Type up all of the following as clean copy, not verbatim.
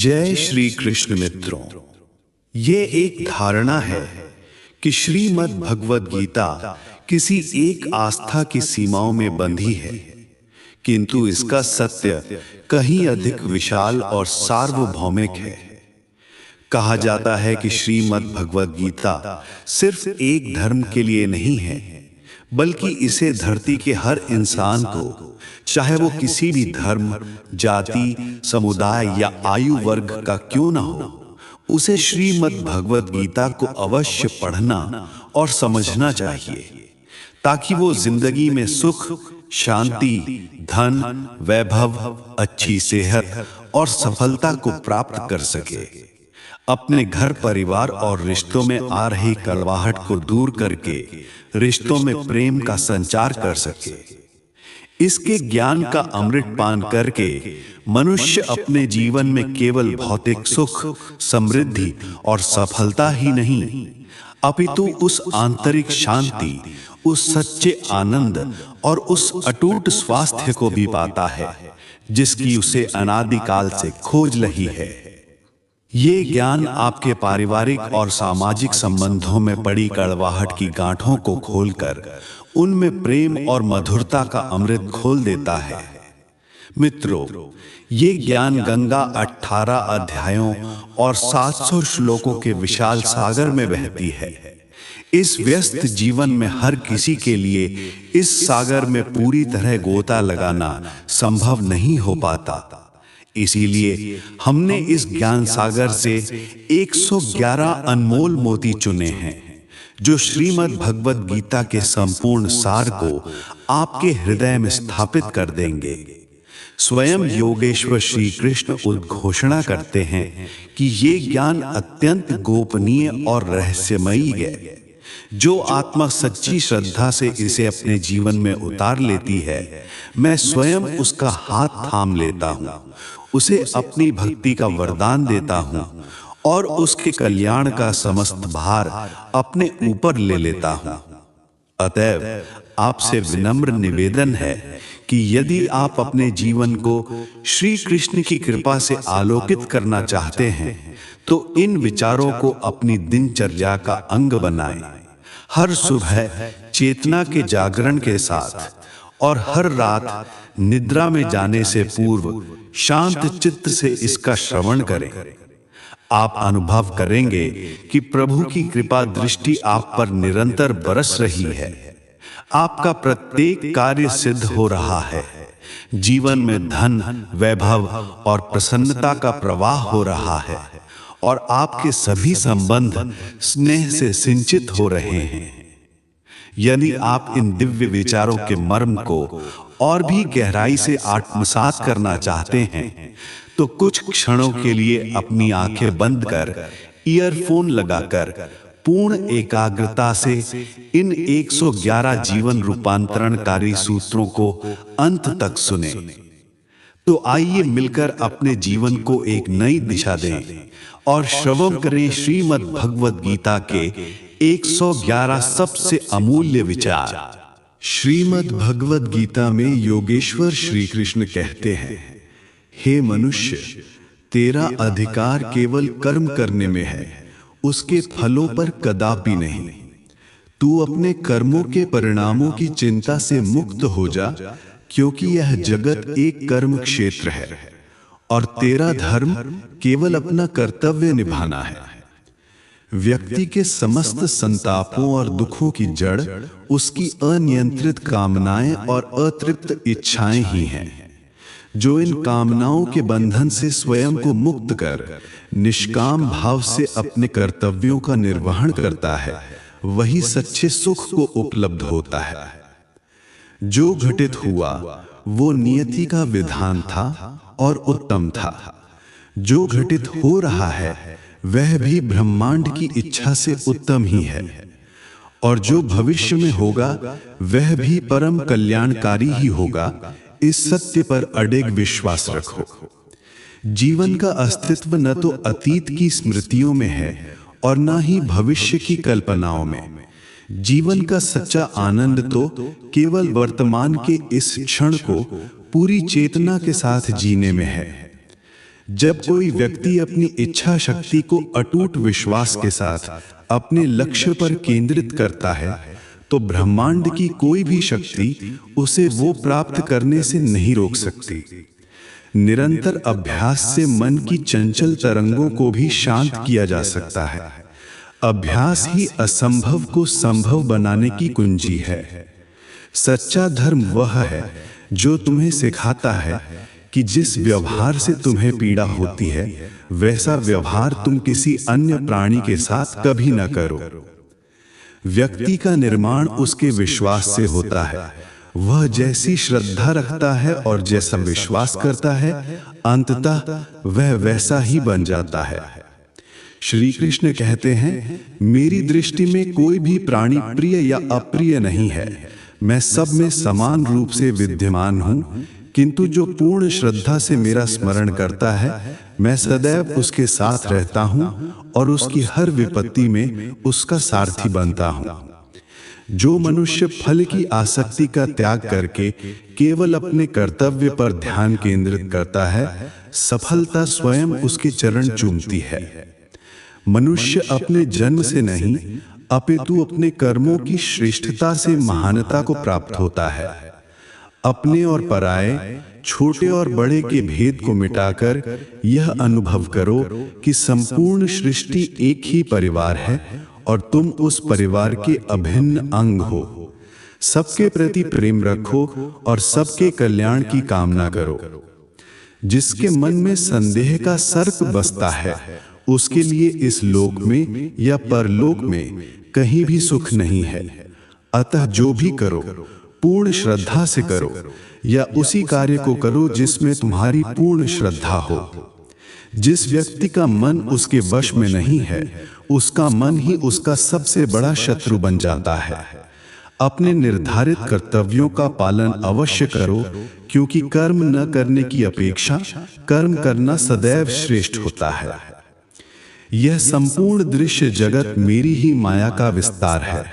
जय श्री कृष्ण मित्रों, ये एक धारणा है कि श्रीमद् भगवद गीता किसी एक आस्था की सीमाओं में बंधी है, किंतु इसका सत्य कहीं अधिक विशाल और सार्वभौमिक है। कहा जाता है कि श्रीमद् भगवद गीता सिर्फ एक धर्म के लिए नहीं है, बल्कि इसे धरती के हर इंसान को, चाहे वो किसी भी धर्म, जाति, समुदाय या आयु वर्ग का क्यों न हो, उसे श्रीमद् भगवद गीता को अवश्य पढ़ना और समझना चाहिए, ताकि वो जिंदगी में सुख, शांति, धन, वैभव, अच्छी सेहत और सफलता को प्राप्त कर सके। अपने घर परिवार और रिश्तों में आ रही कड़वाहट को दूर करके रिश्तों में प्रेम का संचार कर सके। इसके ज्ञान का अमृत पान करके मनुष्य अपने जीवन में केवल भौतिक सुख, समृद्धि और सफलता ही नहीं, अपितु उस आंतरिक शांति, उस सच्चे आनंद और उस अटूट स्वास्थ्य को भी पाता है, जिसकी उसे अनादिकाल से खोज रही है। ये ज्ञान आपके पारिवारिक और सामाजिक संबंधों में पड़ी कड़वाहट की गांठों को खोलकर उनमें प्रेम और मधुरता का अमृत खोल देता है। मित्रों, ये ज्ञान गंगा 18 अध्यायों और 700 श्लोकों के विशाल सागर में बहती है। इस व्यस्त जीवन में हर किसी के लिए इस सागर में पूरी तरह गोता लगाना संभव नहीं हो पाता। इसीलिए हमने इस ज्ञान सागर से 111 अनमोल मोती चुने हैं, जो श्रीमद् भगवद गीता के संपूर्ण सार को आपके हृदय में स्थापित कर देंगे। स्वयं योगेश्वर श्री कृष्ण उद्घोषणा करते हैं कि ये ज्ञान अत्यंत गोपनीय और रहस्यमयी है। जो आत्मा सच्ची श्रद्धा से इसे अपने जीवन में उतार लेती है, मैं स्वयं उसका हाथ थाम लेता हूँ, उसे अपनी भक्ति का वरदान देता हूँ और उसके कल्याण का समस्त भार अपने ऊपर ले लेता हूँ। अतएव आपसे विनम्र निवेदन है कि यदि आप अपने जीवन को श्री कृष्ण की कृपा से आलोकित करना चाहते हैं, तो इन विचारों को अपनी दिनचर्या का अंग बनाएं। हर सुबह चेतना के जागरण के साथ और हर रात निद्रा में जाने से पूर्व शांत चित्त से इसका श्रवण करें। आप अनुभव करेंगे कि प्रभु की कृपा दृष्टि आप पर निरंतर बरस रही है। आपका प्रत्येक कार्य सिद्ध हो रहा है। जीवन में धन, वैभव और प्रसन्नता का प्रवाह हो रहा है और आपके सभी संबंध स्नेह से सिंचित हो रहे हैं। यदि आप इन दिव्य विचारों के मर्म को और भी गहराई से आत्मसात करना चाहते हैं, तो कुछ क्षणों के लिए अपनी आंखें बंद कर ईयरफोन लगाकर पूर्ण एकाग्रता से इन 111 जीवन रूपांतरणकारी सूत्रों को अंत तक सुने। तो आइए मिलकर अपने जीवन को एक नई दिशा दें और श्रवण करें श्रीमद् भगवद गीता के 111 सबसे अमूल्य विचार। श्रीमद् भगवद गीता में योगेश्वर श्री कृष्ण कहते हैं, हे मनुष्य, तेरा अधिकार केवल कर्म करने में है, उसके फलों पर कदापि नहीं। तू अपने कर्मों के परिणामों की चिंता से मुक्त हो जा, क्योंकि यह जगत एक कर्म क्षेत्र है और तेरा धर्म केवल अपना कर्तव्य निभाना है। व्यक्ति के समस्त संतापों और दुखों की जड़ उसकी अनियंत्रित कामनाएं और अतृप्त इच्छाएं ही हैं। जो इन कामनाओं के बंधन से स्वयं को मुक्त कर निष्काम भाव से अपने कर्तव्यों का निर्वहन करता है, वही सच्चे सुख को उपलब्ध होता है। जो घटित हुआ वो नियति का विधान था और उत्तम था। जो घटित हो रहा है वह भी ब्रह्मांड की इच्छा से उत्तम ही है, और जो भविष्य में होगा वह भी परम कल्याणकारी ही होगा। इस सत्य पर अडिग विश्वास रखो। जीवन का अस्तित्व न तो अतीत की स्मृतियों में है और न ही भविष्य की कल्पनाओं में। जीवन का सच्चा आनंद तो केवल वर्तमान के इस क्षण को पूरी चेतना के साथ जीने में है। जब कोई व्यक्ति अपनी इच्छा शक्ति को अटूट विश्वास के साथ अपने लक्ष्य पर केंद्रित करता है तो ब्रह्मांड की कोई भी शक्ति उसे वो प्राप्त करने से नहीं रोक सकती। निरंतर अभ्यास से मन की चंचल तरंगों को भी शांत किया जा सकता है। अभ्यास ही असंभव को संभव बनाने की कुंजी है। सच्चा धर्म वह है जो तुम्हें सिखाता है कि जिस व्यवहार से तुम्हें पीड़ा होती है वैसा व्यवहार तुम किसी अन्य प्राणी के साथ कभी न करो। व्यक्ति का निर्माण उसके विश्वास से होता है। वह जैसी श्रद्धा रखता है और जैसा विश्वास करता है अंततः वह वैसा ही बन जाता है। श्री कृष्ण कहते हैं, मेरी दृष्टि में कोई भी प्राणी प्रिय या अप्रिय नहीं है। मैं सब में समान रूप से विद्यमान हूँ, किंतु जो पूर्ण श्रद्धा से मेरा स्मरण करता है मैं सदैव उसके साथ रहता हूँ और उसकी हर विपत्ति में उसका सारथी बनता हूँ। जो मनुष्य फल की आसक्ति का त्याग करके केवल अपने कर्तव्य पर ध्यान केंद्रित करता है सफलता स्वयं उसके चरण चूमती है। मनुष्य अपने जन्म से नहीं अपितु अपने कर्मों की श्रेष्ठता से महानता को प्राप्त होता है। अपने और पराये, छोटे और बड़े के भेद को मिटाकर यह अनुभव करो कि संपूर्ण सृष्टि एक ही परिवार है और तुम उस परिवार के अभिन्न अंग हो। सबके प्रति प्रेम रखो और सबके कल्याण की कामना करो। जिसके मन में संदेह का सर्प बसता है उसके लिए इस लोक में या परलोक में कहीं भी सुख नहीं है। अतः जो भी करो पूर्ण श्रद्धा से करो या उसी कार्य को करो जिसमें तुम्हारी पूर्ण श्रद्धा हो। जिस व्यक्ति का मन उसके वश में नहीं है उसका मन ही उसका सबसे बड़ा शत्रु बन जाता है। अपने निर्धारित कर्तव्यों का पालन अवश्य करो, क्योंकि कर्म न करने की अपेक्षा कर्म करना सदैव श्रेष्ठ होता है। यह संपूर्ण दृश्य जगत मेरी ही माया का विस्तार है।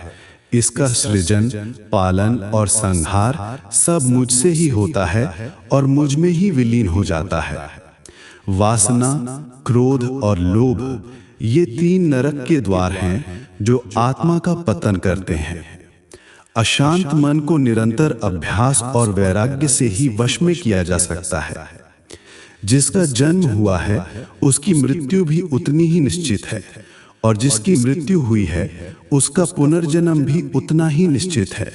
इसका सृजन, पालन और संहार सब मुझसे ही होता है और मुझ में ही विलीन हो जाता है। वासना, क्रोध और लोभ ये तीन नरक के द्वार हैं जो आत्मा का पतन करते हैं। अशांत मन को निरंतर अभ्यास और वैराग्य से ही वश में किया जा सकता है। जिसका जन्म हुआ है उसकी मृत्यु भी उतनी ही निश्चित है और जिसकी मृत्यु हुई है उसका पुनर्जन्म भी उतना ही निश्चित है।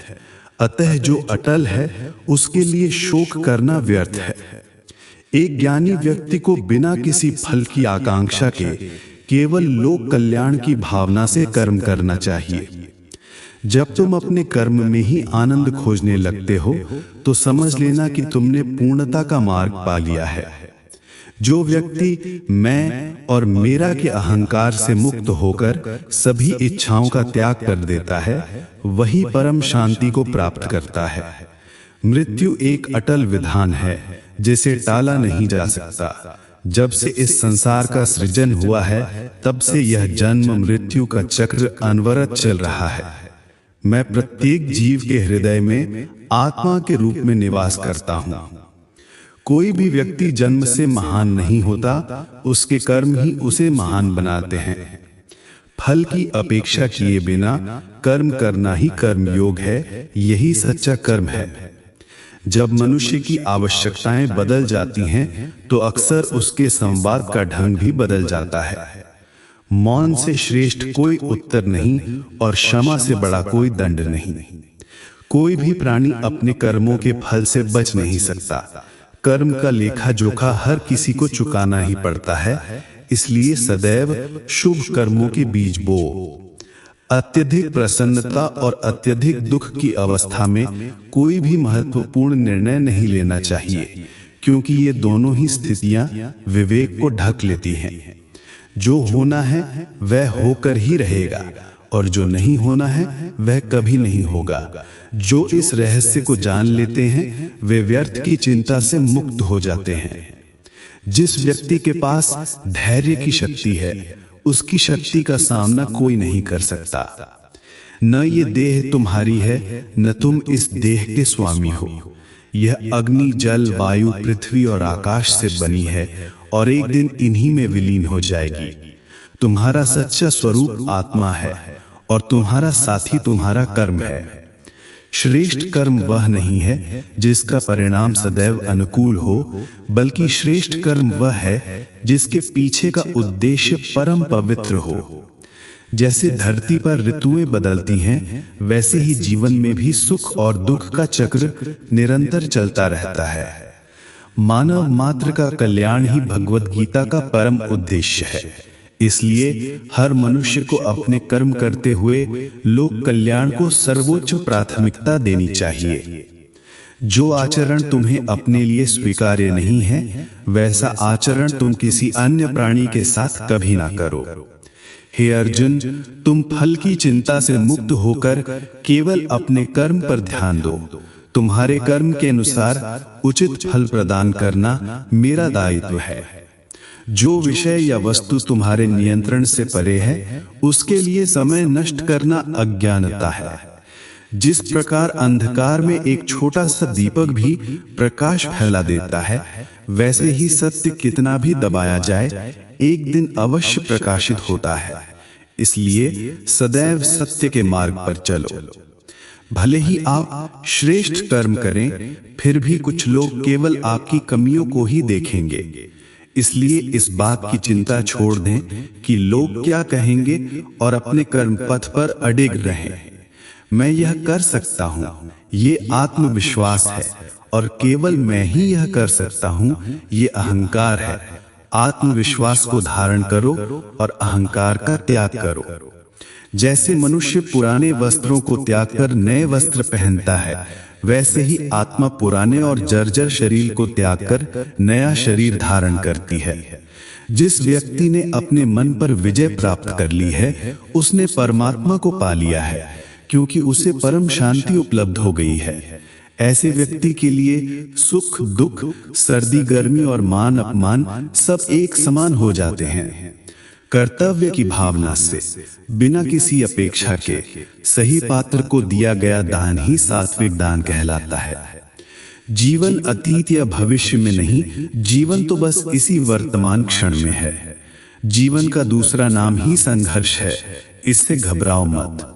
अतः जो अटल है उसके लिए शोक करना व्यर्थ है। एक ज्ञानी व्यक्ति को बिना किसी फल की आकांक्षा के केवल लोक कल्याण की भावना से कर्म करना चाहिए। जब तुम अपने कर्म में ही आनंद खोजने लगते हो तो समझ लेना कि तुमने पूर्णता का मार्ग पा लिया है। जो व्यक्ति मैं और मेरा के अहंकार से मुक्त होकर सभी इच्छाओं का त्याग कर देता है वही परम शांति को प्राप्त करता है। मृत्यु एक अटल विधान है जिसे टाला नहीं जा सकता। जब से इस संसार का सृजन हुआ है तब से यह जन्म मृत्यु का चक्र अनवरत चल रहा है। मैं प्रत्येक जीव के हृदय में आत्मा के रूप में निवास करता हूँ। कोई भी व्यक्ति जन्म से महान नहीं होता, उसके कर्म ही उसे महान बनाते हैं। फल की अपेक्षा किए बिना कर्म करना ही कर्मयोग है, यही सच्चा कर्म है। जब मनुष्य की आवश्यकताएं बदल जाती हैं तो अक्सर उसके संवाद का ढंग भी बदल जाता है। मौन से श्रेष्ठ कोई उत्तर नहीं और क्षमा से बड़ा कोई दंड नहीं। कोई भी प्राणी अपने कर्मों के फल से बच नहीं सकता। कर्म का लेखा जोखा हर किसी को चुकाना ही पड़ता है, इसलिए सदैव शुभ कर्मों के बीज बो। अत्यधिक प्रसन्नता और अत्यधिक दुख की अवस्था में कोई भी महत्वपूर्ण निर्णय नहीं लेना चाहिए, क्योंकि ये दोनों ही स्थितियां विवेक को ढक लेती हैं। जो होना है वह होकर ही रहेगा और जो नहीं होना है वह कभी नहीं होगा। जो इस रहस्य को जान लेते हैं वे व्यर्थ की चिंता से मुक्त हो जाते हैं। जिस व्यक्ति के पास धैर्य की शक्ति है उसकी शक्ति का सामना कोई नहीं कर सकता। न ये देह तुम्हारी है न तुम इस देह के स्वामी हो। यह अग्नि, जल, वायु, पृथ्वी और आकाश से बनी है और एक दिन इन्हीं में विलीन हो जाएगी। तुम्हारा सच्चा स्वरूप आत्मा है और तुम्हारा साथी तुम्हारा कर्म है। श्रेष्ठ कर्म वह नहीं है जिसका परिणाम सदैव अनुकूल हो, बल्कि श्रेष्ठ कर्म वह है जिसके पीछे का उद्देश्य परम पवित्र हो। जैसे धरती पर ऋतुएं बदलती हैं, वैसे ही जीवन में भी सुख और दुख का चक्र निरंतर चलता रहता है। मानव मात्र का कल्याण ही भगवत गीता का परम उद्देश्य है। इसलिए हर मनुष्य को अपने कर्म करते हुए लोक कल्याण को सर्वोच्च प्राथमिकता देनी चाहिए। जो आचरण तुम्हें अपने लिए स्वीकार्य नहीं है, वैसा आचरण तुम किसी अन्य प्राणी के साथ कभी ना करो। हे अर्जुन, तुम फल की चिंता से मुक्त होकर केवल अपने कर्म पर ध्यान दो। तुम्हारे कर्म के अनुसार उचित फल प्रदान करना मेरा दायित्व है। जो विषय या वस्तु तुम्हारे नियंत्रण से परे है, उसके लिए समय नष्ट करना अज्ञानता है। जिस प्रकार अंधकार में एक छोटा सा दीपक भी प्रकाश फैला देता है, वैसे ही सत्य कितना भी दबाया जाए, एक दिन अवश्य प्रकाशित होता है। इसलिए सदैव सत्य के मार्ग पर चलो। भले ही आप श्रेष्ठ कर्म करें, फिर भी कुछ लोग केवल आपकी कमियों को ही देखेंगे। इसलिए इस बात की चिंता छोड़ दें कि लोग क्या कहेंगे और अपने कर्म पथ पर अडिग रहें। मैं यह कर सकता हूँ, ये आत्मविश्वास है, और केवल मैं ही यह कर सकता हूँ, ये अहंकार है। आत्मविश्वास को धारण करो और अहंकार का त्याग करो। जैसे मनुष्य पुराने वस्त्रों को त्याग कर नए वस्त्र पहनता है, वैसे ही आत्मा पुराने और जर्जर शरीर को त्याग कर नया शरीर धारण करती है। जिस व्यक्ति ने अपने मन पर विजय प्राप्त कर ली है, उसने परमात्मा को पा लिया है, क्योंकि उसे परम शांति उपलब्ध हो गई है। ऐसे व्यक्ति के लिए सुख दुख, सर्दी गर्मी और मान अपमान सब एक समान हो जाते हैं। कर्तव्य की भावना से, बिना किसी अपेक्षा के, सही पात्र को दिया गया दान ही सात्विक दान कहलाता है। जीवन अतीत या भविष्य में नहीं, जीवन तो बस इसी वर्तमान क्षण में है। जीवन का दूसरा नाम ही संघर्ष है, इससे घबराओ मत।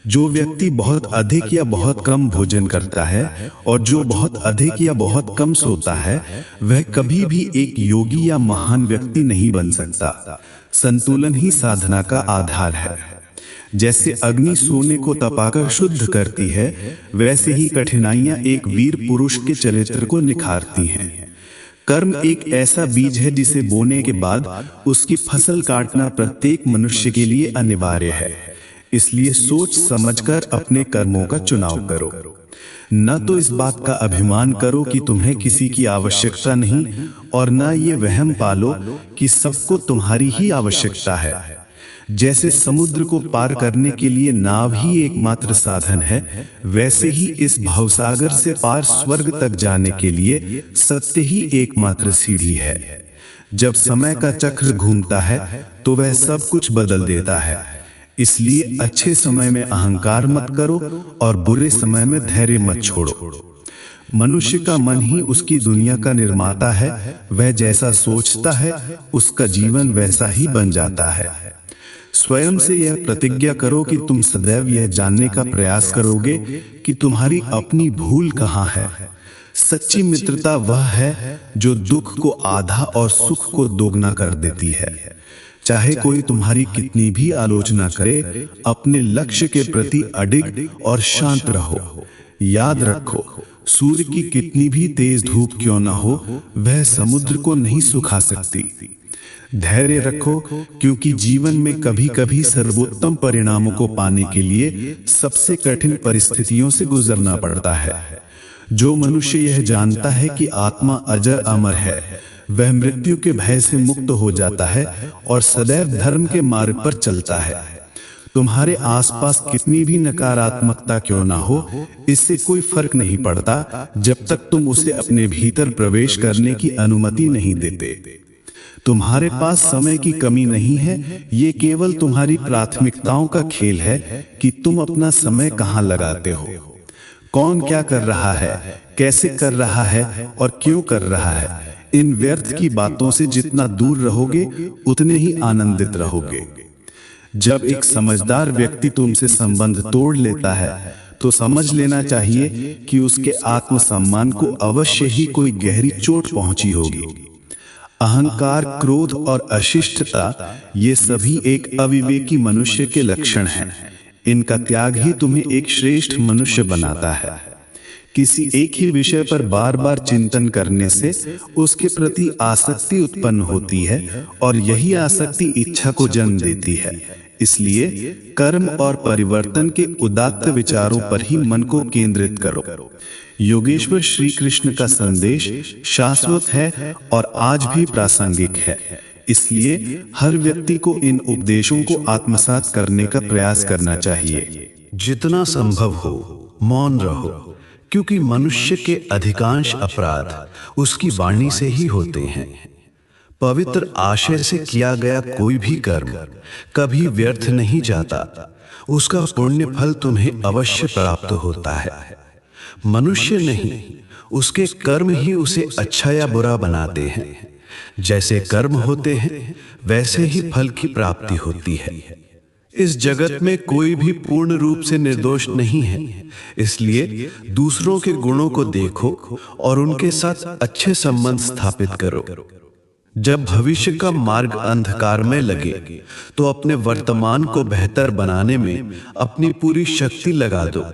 जो व्यक्ति बहुत अधिक या बहुत कम भोजन करता है और जो बहुत अधिक या बहुत कम सोता है, वह कभी भी एक योगी या महान व्यक्ति नहीं बन सकता। संतुलन ही साधना का आधार है। जैसे अग्नि सोने को तपाकर शुद्ध करती है, वैसे ही कठिनाइयां एक वीर पुरुष के चरित्र को निखारती हैं। कर्म एक ऐसा बीज है जिसे बोने के बाद उसकी फसल काटना प्रत्येक मनुष्य के लिए अनिवार्य है। इसलिए सोच समझकर अपने कर्मों का चुनाव करो। न तो इस बात का अभिमान करो कि तुम्हें किसी की आवश्यकता नहीं, और न ये वहम पालो कि सबको तुम्हारी ही आवश्यकता है। जैसे समुद्र को पार करने के लिए नाव ही एकमात्र साधन है, वैसे ही इस भवसागर से पार स्वर्ग तक जाने के लिए सत्य ही एकमात्र सीढ़ी है। जब समय का चक्र घूमता है तो वह सब कुछ बदल देता है। इसलिए अच्छे समय में अहंकार मत करो और बुरे समय में धैर्य मत छोड़ो। मनुष्य का मन ही उसकी दुनिया का निर्माता है। वह जैसा सोचता है, उसका जीवन वैसा ही बन जाता है। स्वयं से यह प्रतिज्ञा करो कि तुम सदैव यह जानने का प्रयास करोगे कि तुम्हारी अपनी भूल कहाँ है। सच्ची मित्रता वह है जो दुख को आधा और सुख को दोगुना कर देती है। चाहे कोई तुम्हारी कितनी भी आलोचना करे, अपने लक्ष्य के प्रति अडिग और शांत रहो। याद रखो, सूर्य की कितनी भी तेज धूप क्यों न हो, वह समुद्र को नहीं सुखा सकती। धैर्य रखो, क्योंकि जीवन में कभी कभी सर्वोत्तम परिणामों को पाने के लिए सबसे कठिन परिस्थितियों से गुजरना पड़ता है। जो मनुष्य यह जानता है कि आत्मा अजर अमर है, वह मृत्यु के भय से मुक्त हो जाता है और सदैव धर्म के मार्ग पर चलता है। तुम्हारे आसपास कितनी भी नकारात्मकता क्यों ना हो, इससे कोई फर्क नहीं पड़ता जब तक तुम उसे अपने भीतर प्रवेश करने की अनुमति नहीं देते। तुम्हारे पास समय की कमी नहीं है, ये केवल तुम्हारी प्राथमिकताओं का खेल है कि तुम अपना समय कहाँ लगाते हो। कौन क्या कर रहा है, कैसे कर रहा है और क्यों कर रहा है। इन व्यर्थ की बातों से जितना दूर रहोगे उतने ही आनंदित रहोगे। जब एक समझदार व्यक्ति तुमसे संबंध तोड़ लेता है तो समझ लेना चाहिए कि उसके आत्मसम्मान को अवश्य ही कोई गहरी चोट पहुंची होगी। अहंकार, क्रोध और अशिष्टता ये सभी एक अविवेकी मनुष्य के लक्षण हैं। इनका त्याग ही तुम्हें एक श्रेष्ठ मनुष्य बनाता है। किसी एक ही विषय पर बार बार चिंतन करने से उसके प्रति आसक्ति उत्पन्न होती है और यही आसक्ति इच्छा को जन्म देती है। इसलिए कर्म और परिवर्तन के उदात्त विचारों पर ही मन को केंद्रित करो। योगेश्वर श्री कृष्ण का संदेश शाश्वत है और आज भी प्रासंगिक है। इसलिए हर व्यक्ति को इन उपदेशों को आत्मसात करने का प्रयास करना चाहिए। जितना संभव हो मौन रहो, क्योंकि मनुष्य के अधिकांश अपराध उसकी वाणी से ही होते हैं। पवित्र आशय से किया गया कोई भी कर्म कभी व्यर्थ नहीं जाता। उसका पुण्य फल तुम्हें अवश्य प्राप्त होता है। मनुष्य नहीं, उसके कर्म ही उसे अच्छा या बुरा बनाते हैं। जैसे कर्म होते हैं वैसे ही फल की प्राप्ति होती है। इस जगत में कोई भी पूर्ण रूप से निर्दोष नहीं है। इसलिए दूसरों के गुणों को देखो और उनके साथ अच्छे संबंध स्थापित करो। जब भविष्य का मार्ग अंधकार में लगे तो अपने वर्तमान को बेहतर बनाने में अपनी पूरी शक्ति लगा दो।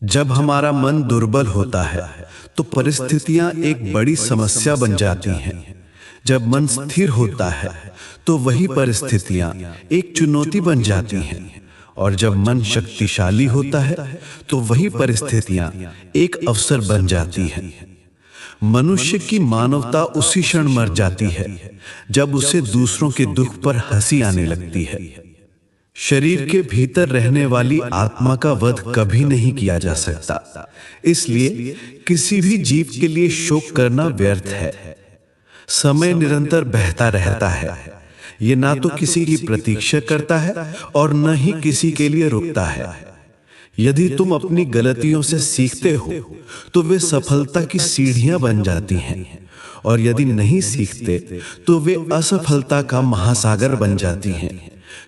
जब हमारा मन दुर्बल होता है तो परिस्थितियां एक बड़ी समस्या बन जाती हैं। जब मन स्थिर होता है तो वही परिस्थितियां एक चुनौती बन जाती हैं, और जब मन शक्तिशाली होता है तो वही परिस्थितियां एक अवसर बन जाती हैं। मनुष्य की मानवता उसी क्षण मर जाती है जब उसे दूसरों के दुख पर हंसी आने लगती है। शरीर के भीतर रहने वाली आत्मा का वध कभी नहीं किया जा सकता। इसलिए किसी भी जीव के लिए शोक करना व्यर्थ है। समय निरंतर बहता रहता है। ये ना तो किसी की प्रतीक्षा करता है और न ही किसी के लिए रुकता है। यदि तुम अपनी गलतियों से सीखते हो तो वे सफलता की सीढ़ियां बन जाती हैं, और यदि नहीं सीखते तो वे असफलता का महासागर बन जाती हैं।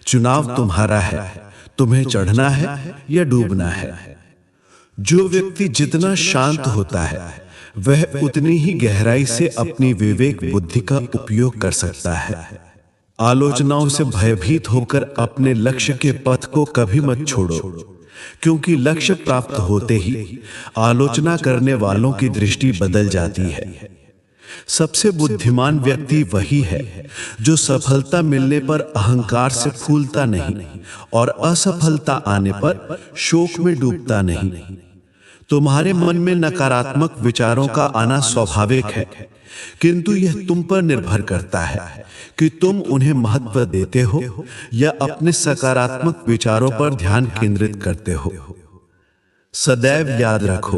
चुनाव तुम्हारा है, तुम्हें चढ़ना है या डूबना है। जो व्यक्ति जितना शांत होता है वह उतनी ही गहराई से अपनी विवेक बुद्धि का उपयोग कर सकता है। आलोचनाओं से भयभीत होकर अपने लक्ष्य के पथ को कभी मत छोड़ो, क्योंकि लक्ष्य प्राप्त होते ही आलोचना करने वालों की दृष्टि बदल जाती है। सबसे बुद्धिमान व्यक्ति वही है जो सफलता मिलने पर अहंकार से फूलता नहीं और असफलता आने पर शोक में डूबता नहीं। तुम्हारे मन में नकारात्मक विचारों का आना स्वाभाविक है, किंतु यह तुम पर निर्भर करता है कि तुम उन्हें महत्व देते हो या अपने सकारात्मक विचारों पर ध्यान केंद्रित करते हो। सदैव याद रखो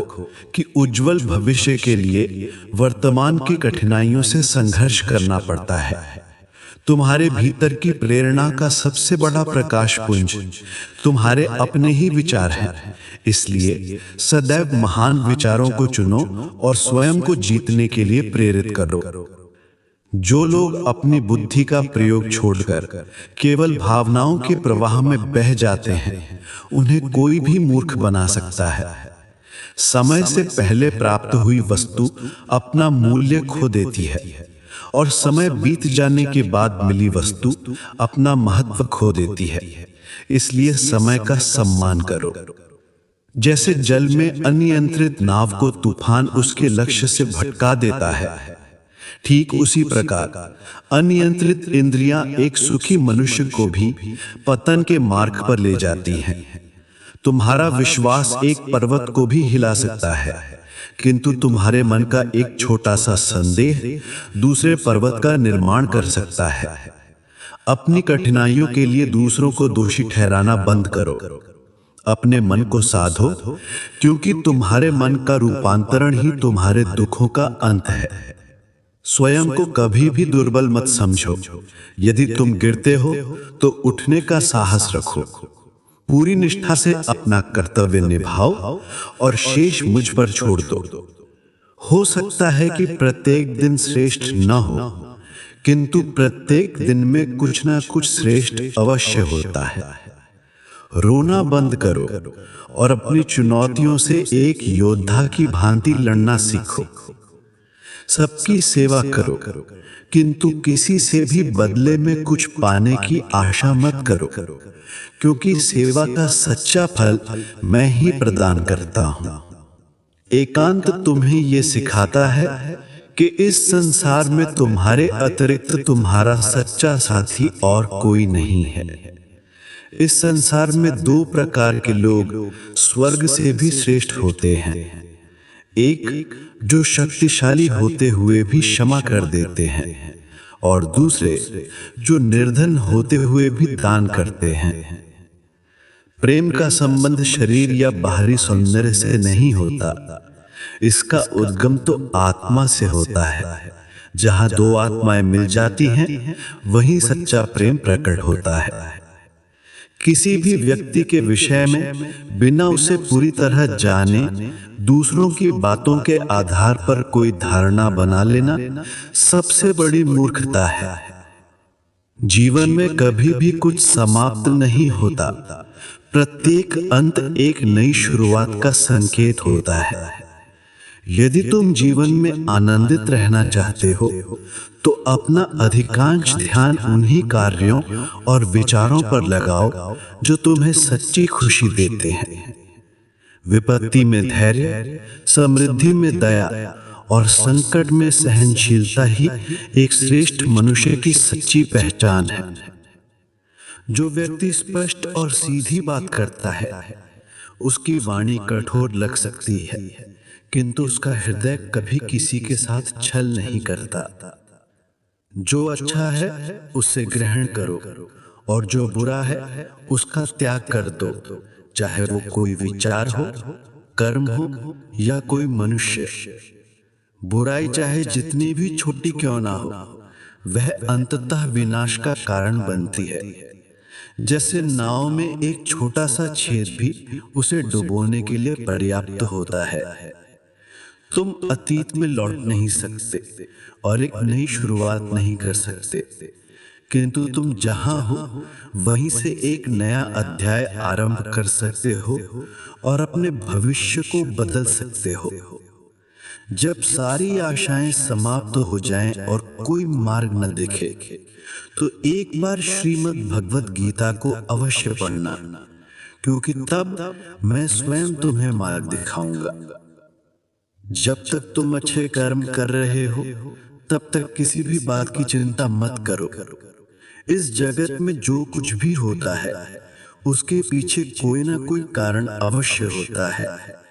कि उज्जवल भविष्य के लिए वर्तमान की कठिनाइयों से संघर्ष करना पड़ता है। तुम्हारे भीतर की प्रेरणा का सबसे बड़ा प्रकाश पुंज तुम्हारे अपने ही विचार हैं। इसलिए सदैव महान विचारों को चुनो और स्वयं को जीतने के लिए प्रेरित करो। जो लोग अपनी बुद्धि का प्रयोग छोड़कर केवल भावनाओं के प्रवाह में बह जाते हैं, उन्हें कोई भी मूर्ख बना सकता है। समय से पहले प्राप्त हुई वस्तु अपना मूल्य खो देती है, और समय बीत जाने के बाद मिली वस्तु अपना महत्व खो देती है। इसलिए समय का सम्मान करो। जैसे जल में अनियंत्रित नाव को तूफान उसके लक्ष्य से भटका देता है, ठीक उसी प्रकार अनियंत्रित इंद्रियां एक सुखी मनुष्य को भी पतन के मार्ग पर ले जाती हैं। तुम्हारा विश्वास एक पर्वत को भी हिला सकता है, किंतु तुम्हारे मन का एक छोटा सा संदेह दूसरे पर्वत का निर्माण कर सकता है। अपनी कठिनाइयों के लिए दूसरों को दोषी ठहराना बंद करो। अपने मन को साधो, क्योंकि तुम्हारे मन का रूपांतरण ही तुम्हारे दुखों का अंत है। स्वयं को कभी भी दुर्बल मत समझो। यदि तुम गिरते हो तो उठने का साहस रखो। पूरी निष्ठा से अपना कर्तव्य निभाओ और शेष मुझ पर छोड़ दो। हो सकता है कि प्रत्येक दिन श्रेष्ठ न हो, किंतु प्रत्येक दिन में कुछ ना कुछ श्रेष्ठ अवश्य होता है। रोना बंद करो और अपनी चुनौतियों से एक योद्धा की भांति लड़ना सीखो। सबकी सेवा करो, किंतु किसी से भी बदले में कुछ पाने की आशा मत करो, क्योंकि सेवा का सच्चा फल मैं ही प्रदान करता हूं। एकांत तुम्हें यह सिखाता है कि इस संसार में तुम्हारे अतिरिक्त तुम्हारा सच्चा साथी और कोई नहीं है। इस संसार में दो प्रकार के लोग स्वर्ग से भी श्रेष्ठ होते हैं। एक जो शक्तिशाली होते हुए भी क्षमा कर देते हैं, और दूसरे जो निर्धन होते हुए भी दान करते हैं। प्रेम का संबंध शरीर या बाहरी सौंदर्य से नहीं होता, इसका उद्गम तो आत्मा से होता है। जहां दो आत्माएं मिल जाती हैं, वहीं सच्चा प्रेम प्रकट होता है। किसी भी व्यक्ति के विषय में बिना उसे पूरी तरह जाने दूसरों की बातों के आधार पर कोई धारणा बना लेना सबसे बड़ी मूर्खता है। जीवन में कभी भी कुछ समाप्त नहीं होता। प्रत्येक अंत एक नई शुरुआत का संकेत होता है। यदि तुम जीवन में आनंदित रहना चाहते हो तो अपना अधिकांश ध्यान उन्हीं कार्यों और विचारों पर लगाओ जो तुम्हें सच्ची खुशी देते हैं। विपत्ति में धैर्य, समृद्धि में दया और संकट में सहनशीलता ही एक श्रेष्ठ मनुष्य की सच्ची पहचान है। जो व्यक्ति स्पष्ट और सीधी बात करता है, उसकी वाणी कठोर लग सकती है, किंतु उसका हृदय कभी किसी के साथ छल नहीं करता। जो अच्छा है उससे ग्रहण करो और जो बुरा है उसका त्याग कर दो, चाहे वो कोई विचार हो, कर्म हो या कोई मनुष्य। बुराई चाहे जितनी भी छोटी क्यों ना हो, वह अंततः विनाश का कारण बनती है। जैसे नाव में एक छोटा सा छेद भी उसे डुबोने के लिए पर्याप्त होता है। तुम अतीत में लौट नहीं सकते और एक नई शुरुआत नहीं कर सकते, किंतु तुम जहां हो वहीं से एक नया अध्याय आरंभ कर सकते हो और अपने भविष्य को बदल सकते हो। जब सारी आशाएं समाप्त हो जाएं और कोई मार्ग न दिखे, तो एक बार श्रीमद् भगवद गीता को अवश्य पढ़ना, क्योंकि तब मैं स्वयं तुम्हें मार्ग दिखाऊंगा। जब तक तुम अच्छे कर्म कर रहे हो, तब तक किसी भी बात की चिंता मत करो। इस जगत में जो कुछ भी होता है, उसके पीछे कोई ना कोई कारण अवश्य होता है।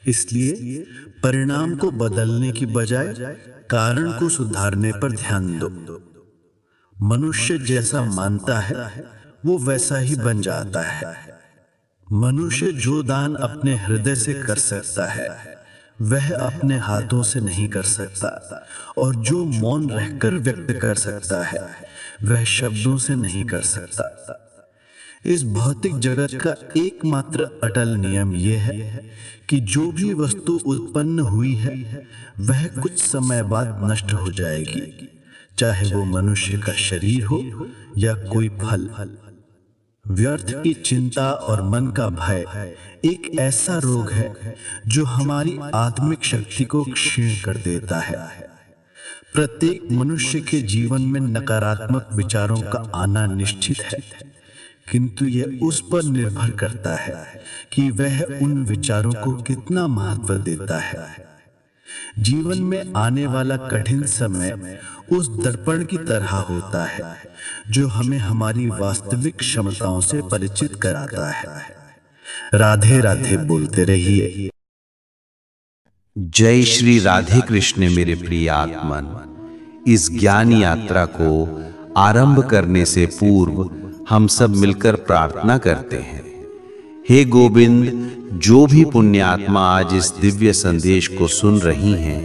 इसलिए परिणाम को बदलने की बजाय कारण को सुधारने पर ध्यान दो। मनुष्य जैसा मानता है, वो वैसा ही बन जाता है। मनुष्य जो दान अपने हृदय से कर सकता है, वह अपने हाथों से नहीं कर सकता, और जो मौन रहकर व्यक्त कर सकता है, वह शब्दों से नहीं कर सकता। इस भौतिक जगत का एकमात्र अटल नियम यह है कि जो भी वस्तु उत्पन्न हुई है, वह कुछ समय बाद नष्ट हो जाएगी, चाहे वो मनुष्य का शरीर हो या कोई फल। व्यर्थ की चिंता और मन का भय एक ऐसा रोग है जो हमारी आत्मिक शक्ति को क्षीण कर देता है। प्रत्येक मनुष्य के जीवन में नकारात्मक विचारों का आना निश्चित है, किंतु यह उस पर निर्भर करता है कि वह उन विचारों को कितना महत्व देता है। जीवन में आने वाला कठिन समय उस दर्पण की तरह होता है जो हमें हमारी वास्तविक क्षमताओं से परिचित कराता है। राधे राधे बोलते रहिए। जय श्री राधे कृष्ण मेरे प्रिय आत्मन। इस ज्ञान यात्रा को आरंभ करने से पूर्व हम सब मिलकर प्रार्थना करते हैं। हे गोविंद, जो भी पुण्यात्मा आज इस दिव्य संदेश को सुन रही हैं,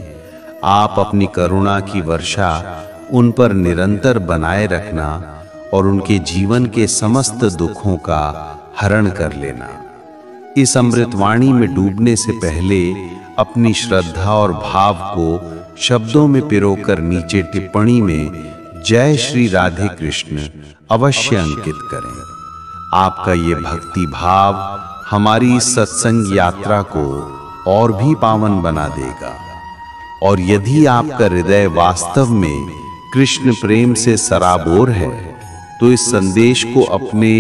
आप अपनी करुणा की वर्षा उन पर निरंतर बनाए रखना और उनके जीवन के समस्त दुखों का हरण कर लेना। इस अमृतवाणी में डूबने से पहले अपनी श्रद्धा और भाव को शब्दों में पिरोकर नीचे टिप्पणी में जय श्री राधे कृष्ण अवश्य अंकित करें। आपका ये भक्ति भाव हमारी इस सत्संग यात्रा को और भी पावन बना देगा। और यदि आपका हृदय वास्तव में कृष्ण प्रेम से सराबोर है तो इस संदेश को अपने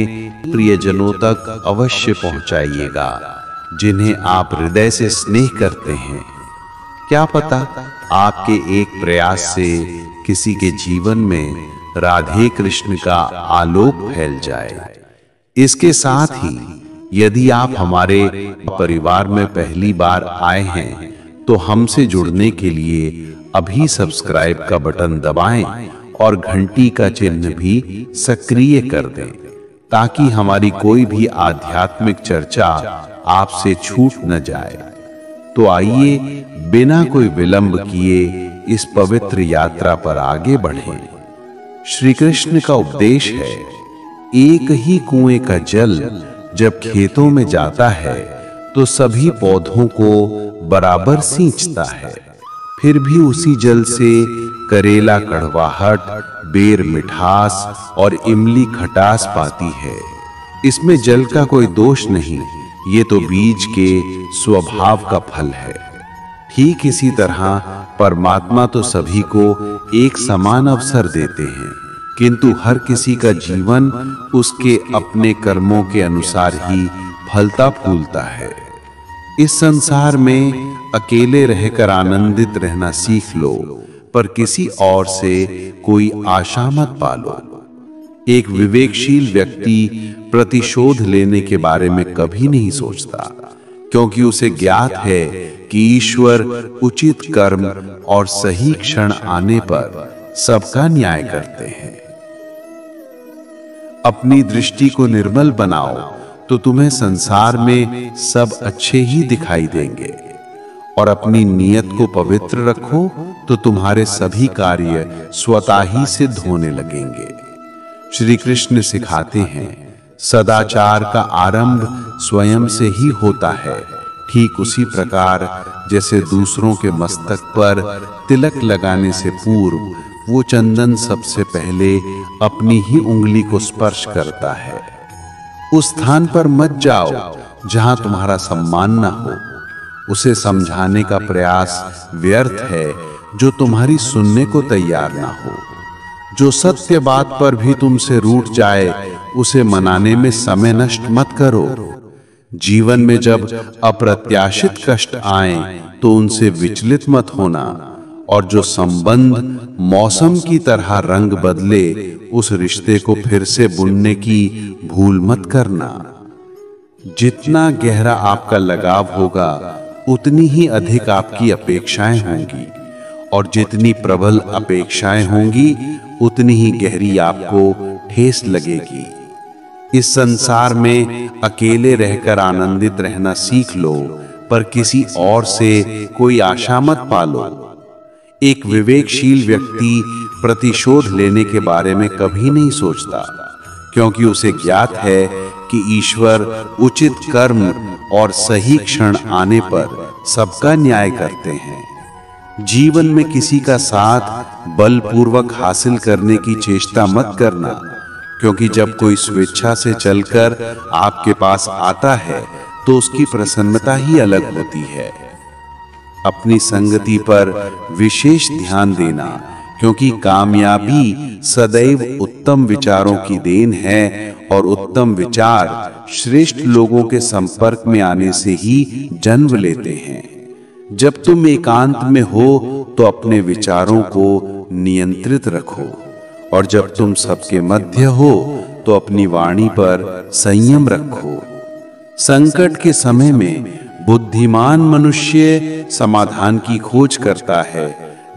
प्रियजनों तक अवश्य पहुंचाइएगा जिन्हें आप हृदय से स्नेह करते हैं। क्या पता आपके एक प्रयास से किसी के जीवन में राधे कृष्ण का आलोक फैल जाए। इसके साथ ही यदि आप हमारे परिवार में पहली बार आए हैं तो हमसे जुड़ने के लिए अभी सब्सक्राइब का बटन दबाएं और घंटी का चिन्ह भी सक्रिय कर दें ताकि हमारी कोई भी आध्यात्मिक चर्चा आपसे छूट न जाए। तो आइए बिना कोई विलंब किए इस पवित्र यात्रा पर आगे बढ़ें। श्री कृष्ण का उपदेश है, एक ही कुएं का जल जब खेतों में जाता है तो सभी पौधों को बराबर सींचता है, फिर भी उसी जल से करेला कड़वाहट, बेर मिठास और इमली खटास पाती है। इसमें जल का कोई दोष नहीं, ये तो बीज के स्वभाव का फल है। ठीक इसी तरह परमात्मा तो सभी को एक समान अवसर देते हैं, किंतु हर किसी का जीवन उसके अपने कर्मों के अनुसार ही फलता फूलता है। इस संसार में अकेले रहकर आनंदित रहना सीख लो, पर किसी और से कोई आशा मत पालो। एक विवेकशील व्यक्ति प्रतिशोध लेने के बारे में कभी नहीं सोचता, क्योंकि उसे ज्ञात है कि ईश्वर उचित कर्म और सही क्षण आने पर सबका न्याय करते हैं। अपनी दृष्टि को निर्मल बनाओ तो तुम्हें संसार में सब अच्छे ही दिखाई देंगे, और अपनी नियत को पवित्र रखो तो तुम्हारे सभी कार्य स्वतः ही सिद्ध होने लगेंगे। श्री कृष्ण सिखाते हैं, सदाचार का आरंभ स्वयं से ही होता है। ठीक उसी प्रकार जैसे दूसरों के मस्तक पर तिलक लगाने से पूर्व वो चंदन सबसे पहले अपनी ही उंगली को स्पर्श करता है। उस स्थान पर मत जाओ जहां तुम्हारा सम्मान न हो। उसे समझाने का प्रयास व्यर्थ है जो तुम्हारी सुनने को तैयार ना हो। जो सत्य बात पर भी तुमसे रूठ जाए उसे मनाने में समय नष्ट मत करो। जीवन में जब अप्रत्याशित कष्ट आए तो उनसे विचलित मत होना, और जो संबंध मौसम की तरह रंग बदले उस रिश्ते को फिर से बुनने की भूल मत करना। जितना गहरा आपका लगाव होगा उतनी ही अधिक आपकी अपेक्षाएं होंगी, और जितनी प्रबल अपेक्षाएं होंगी उतनी ही गहरी आपको ठेस लगेगी। इस संसार में अकेले रहकर आनंदित रहना सीख लो, पर किसी और से कोई आशा मत पालो। एक विवेकशील व्यक्ति प्रतिशोध लेने के बारे में कभी नहीं सोचता, क्योंकि उसे ज्ञात है कि ईश्वर उचित कर्म और सही क्षण आने पर सबका न्याय करते हैं। जीवन में किसी का साथ बलपूर्वक हासिल करने की चेष्टा मत करना, क्योंकि जब कोई स्वेच्छा से चलकर आपके पास आता है तो उसकी प्रसन्नता ही अलग होती है। अपनी संगति पर विशेष ध्यान देना, क्योंकि कामयाबी सदैव उत्तम विचारों की देन है, और उत्तम विचार श्रेष्ठ लोगों के संपर्क में आने से ही जन्म लेते हैं। जब तुम एकांत में हो तो अपने विचारों को नियंत्रित रखो, और जब तुम सबके मध्य हो तो अपनी वाणी पर संयम रखो। संकट के समय में बुद्धिमान मनुष्य समाधान की खोज करता है,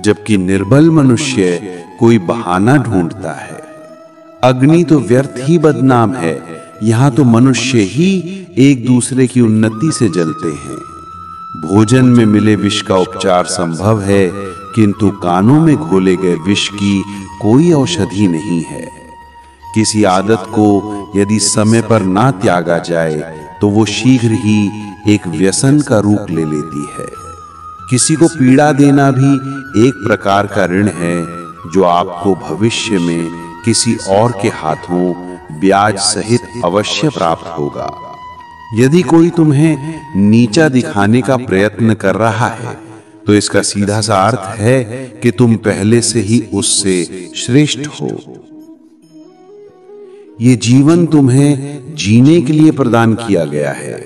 जबकि निर्बल मनुष्य कोई बहाना ढूंढता है। अग्नि तो व्यर्थ ही बदनाम है, यहाँ तो मनुष्य ही एक दूसरे की उन्नति से जलते हैं। भोजन में मिले विष का उपचार संभव है, किंतु कानों में घोले गए विष की कोई औषधि नहीं है। किसी आदत को यदि समय पर ना त्यागा जाए तो वो शीघ्र ही एक व्यसन का रूप ले लेती है। किसी को पीड़ा देना भी एक प्रकार का ऋण है जो आपको भविष्य में किसी और के हाथों ब्याज सहित अवश्य प्राप्त होगा। यदि कोई तुम्हें नीचा दिखाने का प्रयत्न कर रहा है तो इसका सीधा सा अर्थ है कि तुम पहले से ही उससे श्रेष्ठ हो। ये जीवन तुम्हें जीने के लिए प्रदान किया गया है।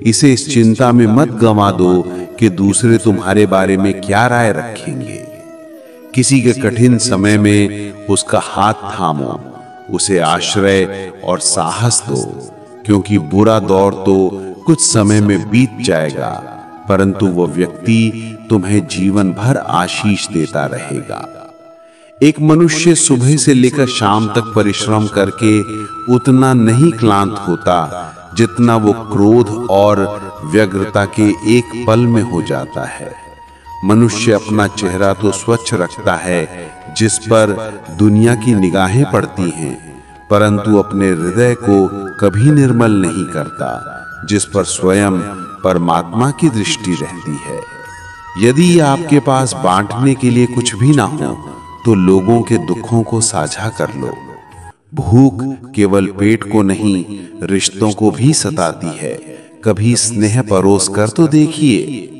इसे इस चिंता में मत गंवा दो कि दूसरे तुम्हारे बारे में क्या राय रखेंगे। किसी के कठिन समय में उसका हाथ थामो, उसे आश्रय और साहस दो, क्योंकि बुरा दौर तो कुछ समय में बीत जाएगा, परंतु वो व्यक्ति तुम्हें जीवन भर आशीष देता रहेगा। एक मनुष्य सुबह से लेकर शाम तक परिश्रम करके उतना नहीं क्लांत होता जितना वो क्रोध और व्यग्रता के एक पल में हो जाता है। मनुष्य अपना चेहरा तो स्वच्छ रखता है जिस पर दुनिया की निगाहें पड़ती हैं, परंतु अपने हृदय को कभी निर्मल नहीं करता जिस पर स्वयं परमात्मा की दृष्टि रहती है। यदि आपके पास बांटने के लिए कुछ भी ना हो तो लोगों के दुखों को साझा कर लो। भूख केवल पेट को नहीं, रिश्तों को भी सताती है। कभी स्नेह परोस कर तो देखिए।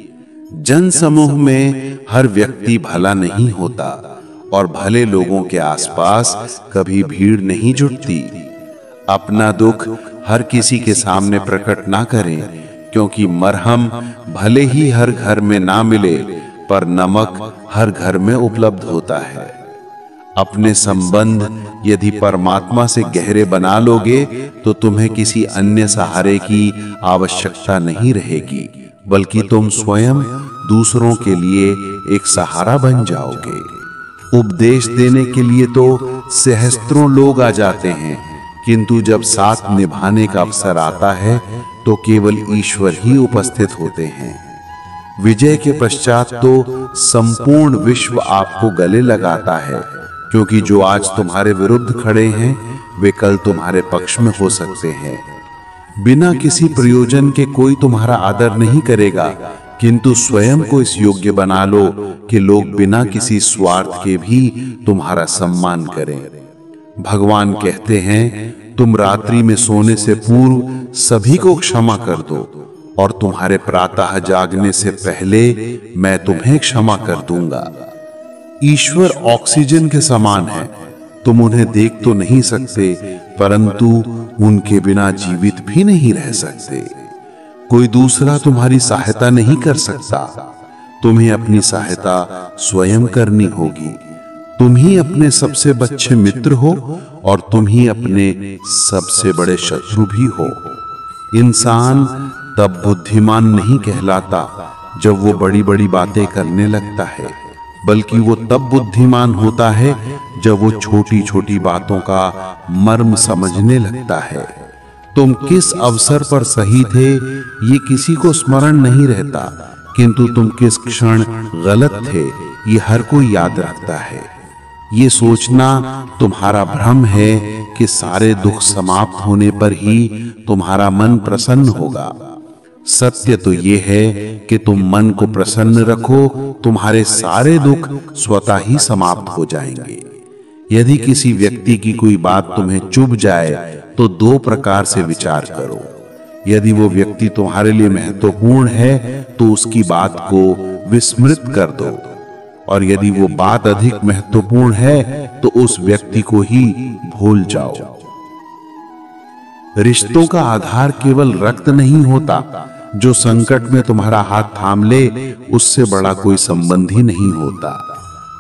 जन समूह में हर व्यक्ति भला नहीं होता और भले लोगों के आसपास कभी भीड़ नहीं जुटती। अपना दुख हर किसी के सामने प्रकट ना करें, क्योंकि मरहम भले ही हर घर में ना मिले, पर नमक हर घर में उपलब्ध होता है। अपने संबंध यदि परमात्मा से गहरे बना लोगे तो तुम्हें किसी अन्य सहारे की आवश्यकता नहीं रहेगी, बल्कि तुम स्वयं दूसरों के लिए एक सहारा बन जाओगे। उपदेश देने के लिए तो सहस्त्रों लोग आ जाते हैं, किंतु जब साथ निभाने का अवसर आता है तो केवल ईश्वर ही उपस्थित होते हैं। विजय के पश्चात तो संपूर्ण विश्व आपको गले लगाता है, क्योंकि जो आज तुम्हारे विरुद्ध खड़े हैं वे कल तुम्हारे पक्ष में हो सकते हैं। बिना किसी प्रयोजन के कोई तुम्हारा आदर नहीं करेगा, किंतु स्वयं को इस योग्य बना लो कि लोग बिना किसी स्वार्थ के भी तुम्हारा सम्मान करें। भगवान कहते हैं, तुम रात्रि में सोने से पूर्व सभी को क्षमा कर दो और तुम्हारे प्रातः जागने से पहले मैं तुम्हें क्षमा कर दूंगा। ईश्वर ऑक्सीजन के समान है। तुम उन्हें देख तो नहीं सकते, परंतु उनके बिना जीवित भी नहीं रह सकते। कोई दूसरा तुम्हारी सहायता नहीं कर सकता। तुम्हें अपनी सहायता स्वयं करनी होगी। तुम ही अपने सबसे अच्छे मित्र हो और तुम ही अपने सबसे बड़े शत्रु भी हो। इंसान तब बुद्धिमान नहीं कहलाता जब वो बड़ी बड़ी बातें करने लगता है, बल्कि वो तब बुद्धिमान होता है जब वो छोटी छोटी बातों का मर्म समझने लगता है। तुम किस अवसर पर सही थे ये किसी को स्मरण नहीं रहता, किंतु तुम किस क्षण गलत थे ये हर कोई याद रखता है। ये सोचना तुम्हारा भ्रम है कि सारे दुख समाप्त होने पर ही तुम्हारा मन प्रसन्न होगा। सत्य तो ये है कि तुम मन को प्रसन्न रखो, तुम्हारे सारे दुख स्वतः ही समाप्त हो जाएंगे। यदि किसी व्यक्ति की कोई बात तुम्हें चुभ जाए तो दो प्रकार से विचार करो। यदि वो व्यक्ति तुम्हारे लिए महत्वपूर्ण है तो उसकी बात को विस्मृत कर दो, और यदि वो बात अधिक महत्वपूर्ण है तो उस व्यक्ति को ही भूल जाओ। रिश्तों का आधार केवल रक्त नहीं होता। जो संकट में तुम्हारा हाथ थाम ले उससे बड़ा कोई संबंधी नहीं होता।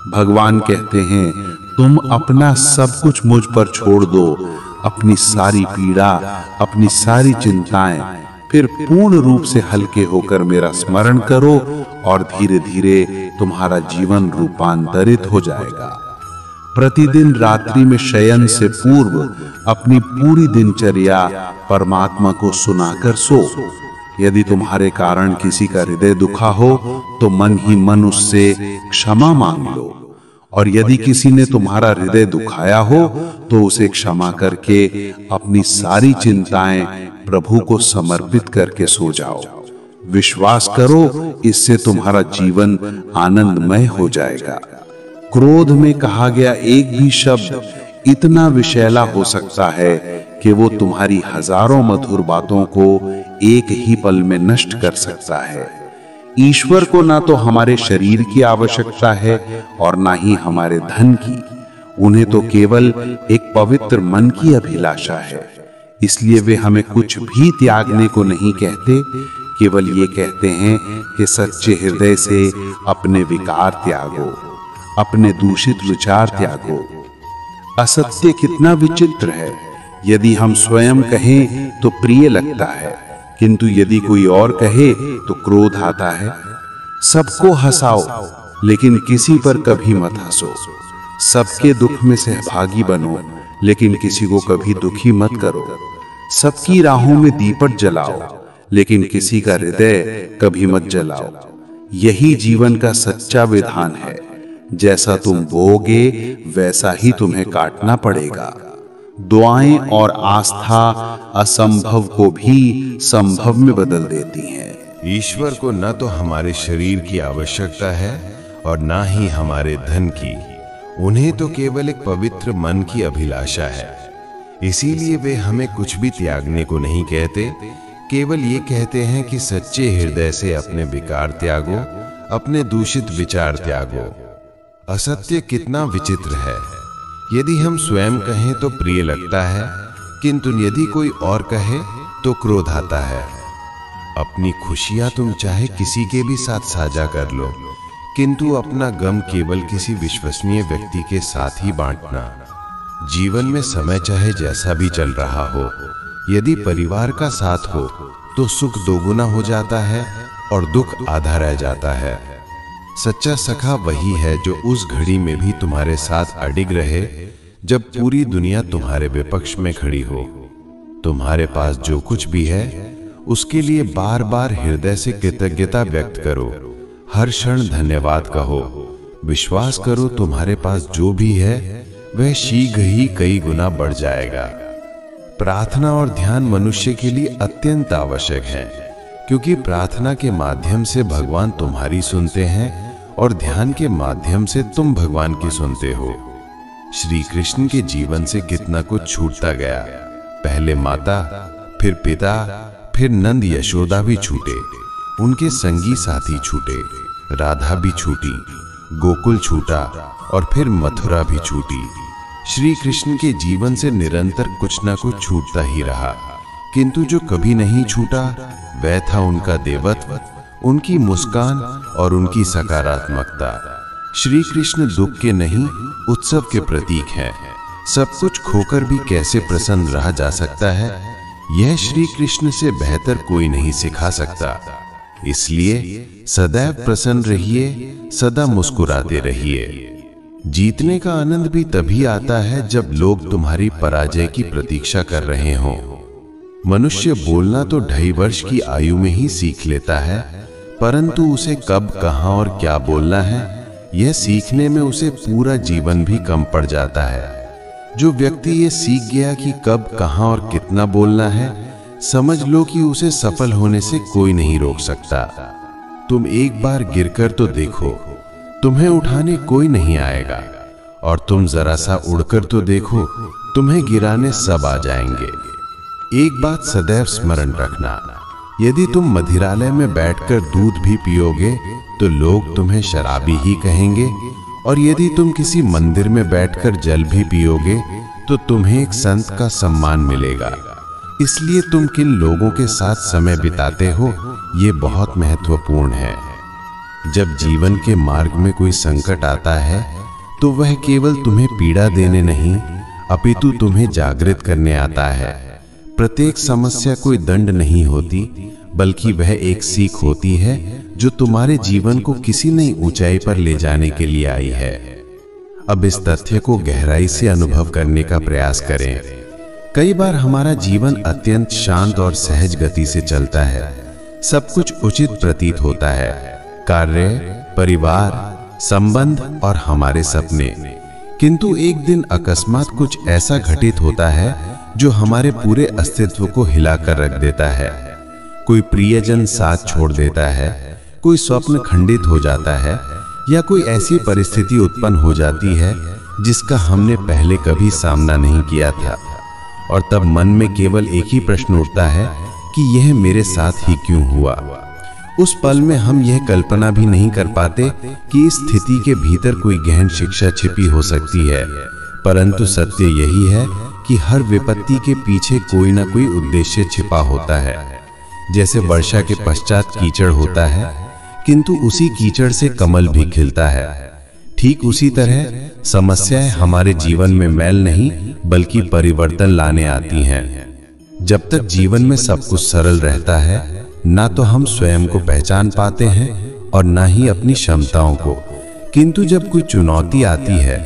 भगवान कहते हैं, तुम अपना सब कुछ मुझ पर छोड़ दो, अपनी सारी पीड़ा, अपनी सारी चिंताएं, फिर पूर्ण रूप से हल्के होकर मेरा स्मरण करो और धीरे धीरे तुम्हारा जीवन रूपांतरित हो जाएगा। प्रतिदिन रात्रि में शयन से पूर्व अपनी पूरी दिनचर्या परमात्मा को सुनाकर सो। यदि तुम्हारे कारण किसी का हृदय दुखा हो तो मन ही मन उससे क्षमा मांग लो और यदि किसी ने तुम्हारा हृदय दुखाया हो तो उसे क्षमा करके अपनी सारी चिंताएं प्रभु को समर्पित करके सो जाओ। विश्वास करो, इससे तुम्हारा जीवन आनंदमय हो जाएगा। क्रोध में कहा गया एक भी शब्द इतना विषैला हो सकता है कि वो तुम्हारी हजारों मधुर बातों को एक ही पल में नष्ट कर सकता है। ईश्वर को ना तो हमारे शरीर की आवश्यकता है और ना ही हमारे धन की। उन्हें तो केवल एक पवित्र मन की अभिलाषा है। इसलिए वे हमें कुछ भी त्यागने को नहीं कहते, केवल ये कहते हैं कि सच्चे हृदय से अपने विकार त्यागो, अपने दूषित विचार त्यागो। असत्य कितना विचित्र है। यदि हम स्वयं कहें तो प्रिय लगता है, किंतु यदि कोई और कहे तो क्रोध आता है। सबको हंसाओ, लेकिन किसी पर कभी मत हंसो। सबके दुख में सहभागी बनो, लेकिन किसी को कभी दुखी मत करो। सबकी राहों में दीपक जलाओ, लेकिन किसी का हृदय कभी मत जलाओ। यही जीवन का सच्चा विधान है। जैसा तुम बोओगे वैसा ही तुम्हें काटना पड़ेगा। दुआएं और आस्था असंभव को भी संभव में बदल देती हैं। ईश्वर को न तो हमारे शरीर की आवश्यकता है और ना ही हमारे धन की। उन्हें तो केवल एक पवित्र मन की अभिलाषा है। इसीलिए वे हमें कुछ भी त्यागने को नहीं कहते, केवल ये कहते हैं कि सच्चे हृदय से अपने विकार त्यागो, अपने दूषित विचार त्यागो। असत्य कितना विचित्र है। यदि हम स्वयं कहें तो प्रिय लगता है, किंतु यदि कोई और कहे तो क्रोध आता है। अपनी खुशियां तुम चाहे किसी के भी साथ साझा कर लो, किंतु अपना गम केवल किसी विश्वसनीय व्यक्ति के साथ ही बांटना। जीवन में समय चाहे जैसा भी चल रहा हो, यदि परिवार का साथ हो तो सुख दोगुना हो जाता है और दुख आधा रह जाता है। सच्चा सखा वही है जो उस घड़ी में भी तुम्हारे साथ अडिग रहे जब पूरी दुनिया तुम्हारे विपक्ष में खड़ी हो। तुम्हारे पास जो कुछ भी है उसके लिए बार बार हृदय से कृतज्ञता व्यक्त करो। हर क्षण धन्यवाद कहो। विश्वास करो, तुम्हारे पास जो भी है वह शीघ्र ही कई गुना बढ़ जाएगा। प्रार्थना और ध्यान मनुष्य के लिए अत्यंत आवश्यक है, क्योंकि प्रार्थना के माध्यम से भगवान तुम्हारी सुनते हैं और ध्यान के माध्यम से तुम भगवान की सुनते हो। श्री कृष्ण के जीवन से कितना कुछ छूटता गया। पहले माता, फिर पिता, फिर नंद यशोदा भी छूटे, उनके संगी साथी छूटे, राधा भी छूटी, गोकुल छूटा और फिर मथुरा भी छूटी। श्री कृष्ण के जीवन से निरंतर कुछ ना कुछ छूटता ही रहा, किंतु जो कभी नहीं छूटा वह था उनका देवत्व, उनकी मुस्कान और उनकी सकारात्मकता। श्री कृष्ण दुख के नहीं, उत्सव के प्रतीक हैं। सब कुछ खोकर भी कैसे प्रसन्न रहा जा सकता है, यह श्री कृष्ण से बेहतर कोई नहीं सिखा सकता। इसलिए सदैव प्रसन्न रहिए, सदा मुस्कुराते रहिए। जीतने का आनंद भी तभी आता है जब लोग तुम्हारी पराजय की प्रतीक्षा कर रहे हों। मनुष्य बोलना तो 2.5 वर्ष की आयु में ही सीख लेता है, परंतु उसे कब, कहां और क्या बोलना है यह सीखने में उसे पूरा जीवन भी कम पड़ जाता है। जो व्यक्ति ये सीख गया कि कब, कहां और कितना बोलना है, समझ लो कि उसे सफल होने से कोई नहीं रोक सकता। तुम एक बार गिरकर तो देखो, तुम्हें उठाने कोई नहीं आएगा, और तुम जरा सा उड़कर तो देखो, तुम्हें गिराने सब आ जाएंगे। एक बात सदैव स्मरण रखना, यदि तुम मदिरालय में बैठकर दूध भी पियोगे तो लोग तुम्हें शराबी ही कहेंगे, और यदि तुम किसी मंदिर में बैठकर जल भी पियोगे तो तुम्हें एक संत का सम्मान मिलेगा। इसलिए तुम किन लोगों के साथ समय बिताते हो ये बहुत महत्वपूर्ण है। जब जीवन के मार्ग में कोई संकट आता है तो वह केवल तुम्हें पीड़ा देने नहीं, अपितु तुम्हें जागृत करने आता है। प्रत्येक समस्या कोई दंड नहीं होती, बल्कि वह एक सीख होती है जो तुम्हारे जीवन को किसी नई ऊंचाई पर ले जाने के लिए आई है। अब इस तथ्य को गहराई से अनुभव करने का प्रयास करें। कई बार हमारा जीवन अत्यंत शांत और सहज गति से चलता है। सब कुछ उचित प्रतीत होता है। कार्य, परिवार, संबंध और हमारे सपने। किंतु एक दिन अकस्मात कुछ ऐसा घटित होता है जो हमारे पूरे अस्तित्व को हिलाकर रख देता है। कोई प्रियजन साथ छोड़ देता है, कोई स्वप्न खंडित हो जाता है, या कोई ऐसी परिस्थिति उत्पन्न हो जाती है जिसका हमने पहले कभी सामना नहीं किया था। और तब मन में केवल एक ही प्रश्न उठता है कि यह मेरे साथ ही क्यों हुआ। उस पल में हम यह कल्पना भी नहीं कर पाते कि इस स्थिति के भीतर कोई गहन शिक्षा छिपी हो सकती है, परंतु सत्य यही है कि हर विपत्ति के पीछे कोई ना कोई उद्देश्य छिपा होता है। जैसे वर्षा के पश्चात कीचड़ होता है, किंतु उसी कीचड़ से कमल भी खिलता है, ठीक उसी तरह समस्याएं हमारे जीवन में मैल नहीं बल्कि परिवर्तन लाने आती हैं। जब तक जीवन में सब कुछ सरल रहता है, ना तो हम स्वयं को पहचान पाते हैं और ना ही अपनी क्षमताओं को। किंतु जब कोई चुनौती आती है,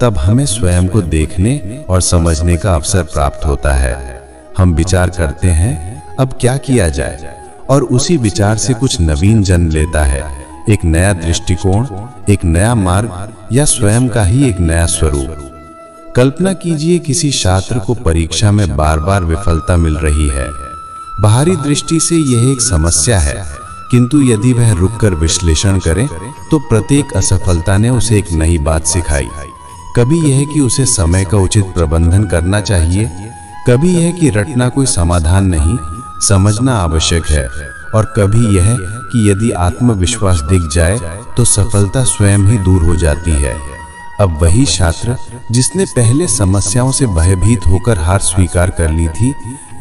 तब हमें स्वयं को देखने और समझने का अवसर प्राप्त होता है। हम विचार करते हैं अब क्या किया जाए, और उसी विचार से कुछ नवीन जन्म लेता है, एक नया दृष्टिकोण, एक नया मार्ग, या स्वयं का ही एक नया स्वरूप। कल्पना कीजिए किसी छात्र को परीक्षा में बार बार विफलता मिल रही है। बाहरी दृष्टि से यह एक समस्या है, किंतु यदि वह रुककर विश्लेषण करे तो प्रत्येक असफलता ने उसे एक नई बात सिखाई। कभी यह कि उसे समय का उचित प्रबंधन करना चाहिए, कभी यह कि रटना कोई समाधान नहीं, समझना आवश्यक है, और कभी यह कि यदि आत्मविश्वास दिख जाए तो सफलता स्वयं ही दूर हो जाती है। अब वही छात्र जिसने पहले समस्याओं से भयभीत होकर हार स्वीकार कर ली थी,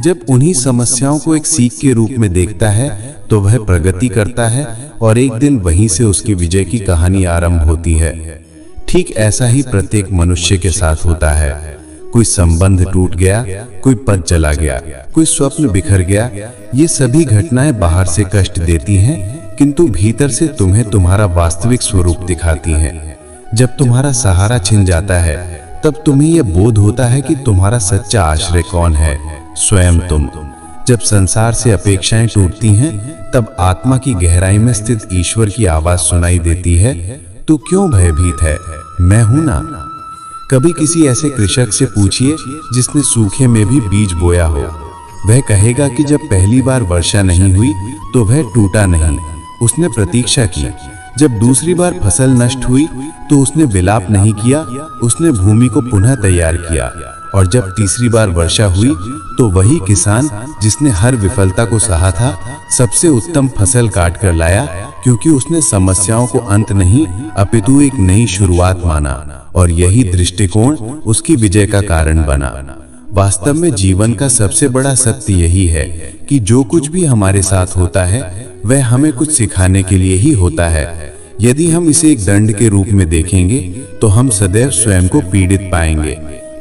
जब उन्हीं समस्याओं को एक सीख के रूप में देखता है तो वह प्रगति करता है, और एक दिन वहीं से उसकी विजय की कहानी आरंभ होती है। ठीक ऐसा ही प्रत्येक मनुष्य के साथ होता है। कोई संबंध टूट गया, कोई पद चला गया, कोई स्वप्न बिखर गया। ये सभी घटनाएं बाहर से कष्ट देती हैं, किंतु भीतर से तुम्हें तुम्हारा वास्तविक स्वरूप दिखाती हैं। जब तुम्हारा सहारा छिन जाता है, तब तुम्हें यह बोध होता है कि तुम्हारा सच्चा आश्रय कौन है, स्वयं तुम। जब संसार से अपेक्षाएं टूटती हैं, तब आत्मा की गहराई में स्थित ईश्वर की आवाज सुनाई देती है, तू क्यों भयभीत है, मैं हूं ना। कभी किसी ऐसे कृषक से पूछिए जिसने सूखे में भी बीज बोया हो, वह कहेगा कि जब पहली बार वर्षा नहीं हुई तो वह टूटा नहीं, उसने प्रतीक्षा की। जब दूसरी बार फसल नष्ट हुई तो उसने विलाप नहीं किया, उसने भूमि को पुनः तैयार किया। और जब तीसरी बार वर्षा हुई तो वही किसान जिसने हर विफलता को सहा था, सबसे उत्तम फसल काट कर लाया, क्योंकि उसने समस्याओं को अंत नहीं अपितु एक नई शुरुआत माना, और यही दृष्टिकोण उसकी विजय का कारण बना। वास्तव में जीवन का सबसे बड़ा सत्य यही है कि जो कुछ भी हमारे साथ होता है वह हमें कुछ सिखाने के लिए ही होता है। यदि हम इसे एक दंड के रूप में देखेंगे तो हम सदैव स्वयं को पीड़ित पाएंगे,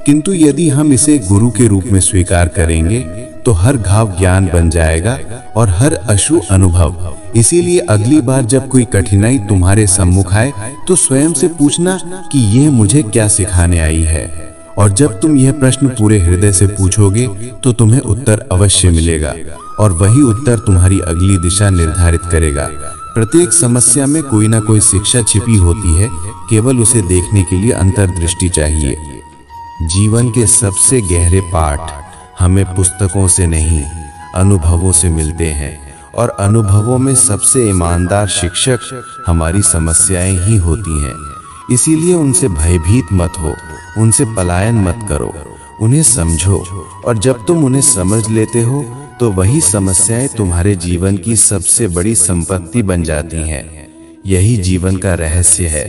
किंतु यदि हम इसे गुरु के रूप में स्वीकार करेंगे तो हर घाव ज्ञान बन जाएगा और हर अश्रु अनुभव। इसीलिए अगली बार जब कोई कठिनाई तुम्हारे सम्मुख आए तो स्वयं से पूछना कि यह मुझे क्या सिखाने आई है, और जब तुम यह प्रश्न पूरे हृदय से पूछोगे तो तुम्हें उत्तर अवश्य मिलेगा, और वही उत्तर तुम्हारी अगली दिशा निर्धारित करेगा। प्रत्येक समस्या में कोई ना कोई शिक्षा छिपी होती है, केवल उसे देखने के लिए अंतर्दृष्टि चाहिए। जीवन के सबसे गहरे पाठ हमें पुस्तकों से नहीं, अनुभवों से मिलते हैं, और अनुभवों में सबसे ईमानदार शिक्षक हमारी समस्याएं ही होती हैं। इसीलिए उनसे भयभीत मत हो, उनसे पलायन मत करो, उन्हें समझो, और जब तुम उन्हें समझ लेते हो तो वही समस्याएं तुम्हारे जीवन की सबसे बड़ी संपत्ति बन जाती हैं। यही जीवन का रहस्य है।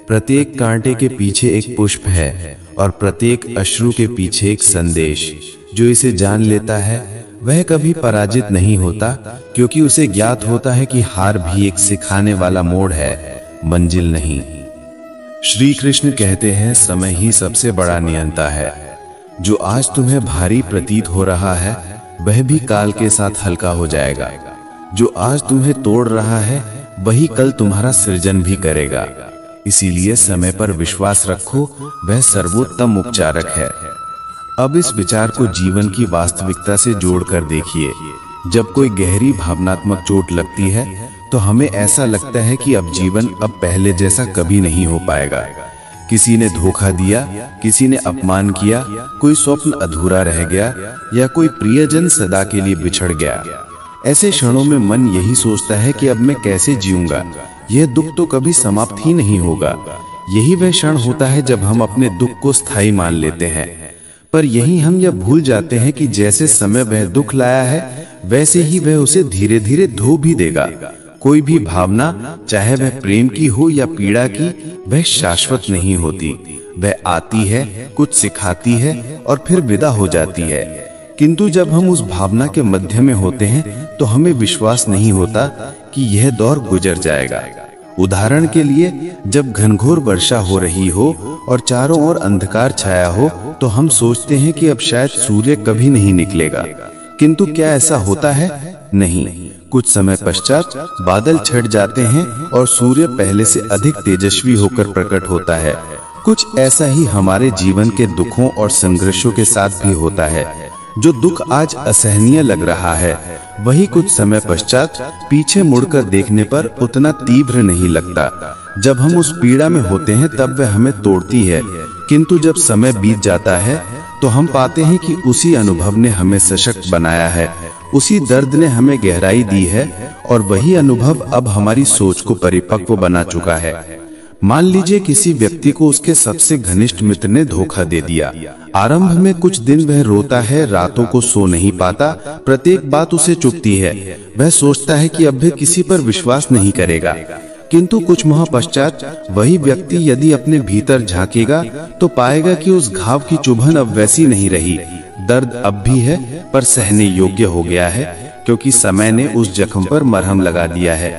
प्रत्येक कांटे के पीछे एक पुष्प है, और प्रत्येक अश्रु के पीछे एक संदेश। जो इसे जान लेता है वह कभी पराजित नहीं होता, क्योंकि उसे ज्ञात होता है कि हार भी एक सिखाने वाला मोड़ है, मंजिल नहीं। श्री कृष्ण कहते हैं, समय ही सबसे बड़ा नियंता है। जो आज तुम्हें भारी प्रतीत हो रहा है वह भी काल के साथ हल्का हो जाएगा। जो आज तुम्हें तोड़ रहा है वही कल तुम्हारा सृजन भी करेगा। इसीलिए समय पर विश्वास रखो, वह सर्वोत्तम उपचारक है। अब इस विचार को जीवन की वास्तविकता से जोड़कर देखिए। जब कोई गहरी भावनात्मक चोट लगती है तो हमें ऐसा लगता है कि अब जीवन अब पहले जैसा कभी नहीं हो पाएगा। किसी ने धोखा दिया, किसी ने अपमान किया, कोई स्वप्न अधूरा रह गया या कोई प्रियजन सदा के लिए बिछड़ गया। ऐसे क्षणों में मन यही सोचता है कि अब मैं कैसे जीऊंगा, यह दुख तो कभी समाप्त ही नहीं होगा। यही वह क्षण होता है जब हम अपने दुख को स्थायी मान लेते हैं। पर यही हम यह भूल जाते हैं कि जैसे समय वह दुख लाया है, वैसे ही वह उसे धीरे धीरे धो भी देगा। कोई भी भावना, चाहे वह प्रेम की हो या पीड़ा की, वह शाश्वत नहीं होती। वह आती है, कुछ सिखाती है और फिर विदा हो जाती है। किंतु जब हम उस भावना के मध्य में होते हैं तो हमें विश्वास नहीं होता कि यह दौर गुजर जाएगा। उदाहरण के लिए, जब घनघोर वर्षा हो रही हो और चारों ओर अंधकार छाया हो तो हम सोचते हैं कि अब शायद सूर्य कभी नहीं निकलेगा। किंतु क्या ऐसा होता है? नहीं। कुछ समय पश्चात बादल छट जाते हैं और सूर्य पहले से अधिक तेजस्वी होकर प्रकट होता है। कुछ ऐसा ही हमारे जीवन के दुखों और संघर्षों के साथ भी होता है। जो दुख आज असहनीय लग रहा है, वही कुछ समय पश्चात पीछे मुड़कर देखने पर उतना तीव्र नहीं लगता। जब हम उस पीड़ा में होते हैं तब वह हमें तोड़ती है, किंतु जब समय बीत जाता है तो हम पाते हैं कि उसी अनुभव ने हमें सशक्त बनाया है, उसी दर्द ने हमें गहराई दी है और वही अनुभव अब हमारी सोच को परिपक्व बना चुका है। मान लीजिए किसी व्यक्ति को उसके सबसे घनिष्ठ मित्र ने धोखा दे दिया। आरंभ में कुछ दिन वह रोता है, रातों को सो नहीं पाता, प्रत्येक बात उसे चुभती है। वह सोचता है कि अब भी किसी पर विश्वास नहीं करेगा। किंतु कुछ माह पश्चात वही व्यक्ति यदि अपने भीतर झांकेगा तो पाएगा कि उस घाव की चुभन अब वैसी नहीं रही। दर्द अब भी है पर सहने योग्य हो गया है, क्योंकि समय ने उस जख्म पर मरहम लगा दिया है।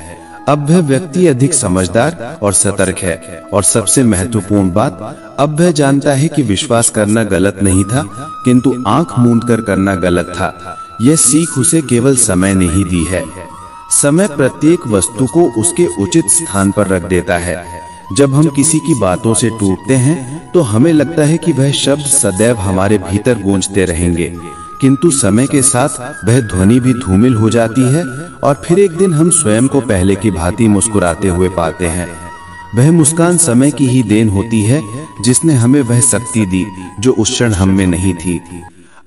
अब वह व्यक्ति अधिक समझदार और सतर्क है, और सबसे महत्वपूर्ण बात, अब वह जानता है कि विश्वास करना गलत नहीं था, किंतु आंख मूंद कर करना गलत था। यह सीख उसे केवल समय ने ही दी है। समय प्रत्येक वस्तु को उसके उचित स्थान पर रख देता है। जब हम किसी की बातों से टूटते हैं तो हमें लगता है कि वह शब्द सदैव हमारे भीतर गूंजते रहेंगे, किंतु समय के साथ वह ध्वनि भी धूमिल हो जाती है और फिर एक दिन हम स्वयं को पहले की भांति मुस्कुराते हुए पाते हैं। वह मुस्कान समय की ही देन होती है, जिसने हमें वह शक्ति दी जो उस क्षण हम में नहीं थी।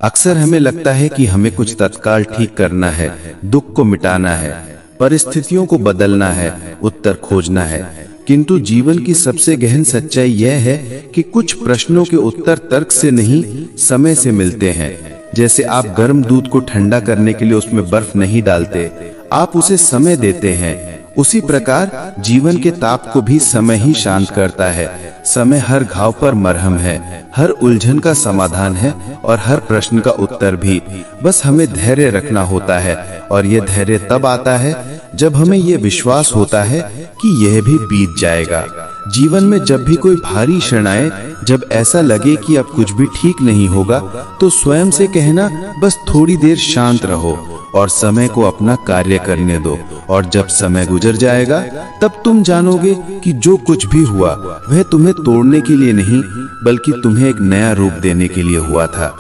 अक्सर हमें लगता है कि हमें कुछ तत्काल ठीक करना है, दुख को मिटाना है, परिस्थितियों को बदलना है, उत्तर खोजना है। किंतु जीवन की सबसे गहन सच्चाई यह है कि कुछ प्रश्नों के उत्तर तर्क से नहीं, समय से मिलते हैं। जैसे आप गर्म दूध को ठंडा करने के लिए उसमें बर्फ नहीं डालते, आप उसे समय देते हैं। उसी प्रकार जीवन के ताप को भी समय ही शांत करता है। समय हर घाव पर मरहम है, हर उलझन का समाधान है और हर प्रश्न का उत्तर भी। बस हमें धैर्य रखना होता है, और यह धैर्य तब आता है जब हमें यह विश्वास होता है कि यह भी बीत जाएगा। जीवन में जब भी कोई भारी क्षण आए, जब ऐसा लगे कि अब कुछ भी ठीक नहीं होगा, तो स्वयं से कहना, बस थोड़ी देर शांत रहो और समय को अपना कार्य करने दो। और जब समय गुजर जाएगा तब तुम जानोगे कि जो कुछ भी हुआ वह तुम्हें तोड़ने के लिए नहीं, बल्कि तुम्हें एक नया रूप देने के लिए हुआ था।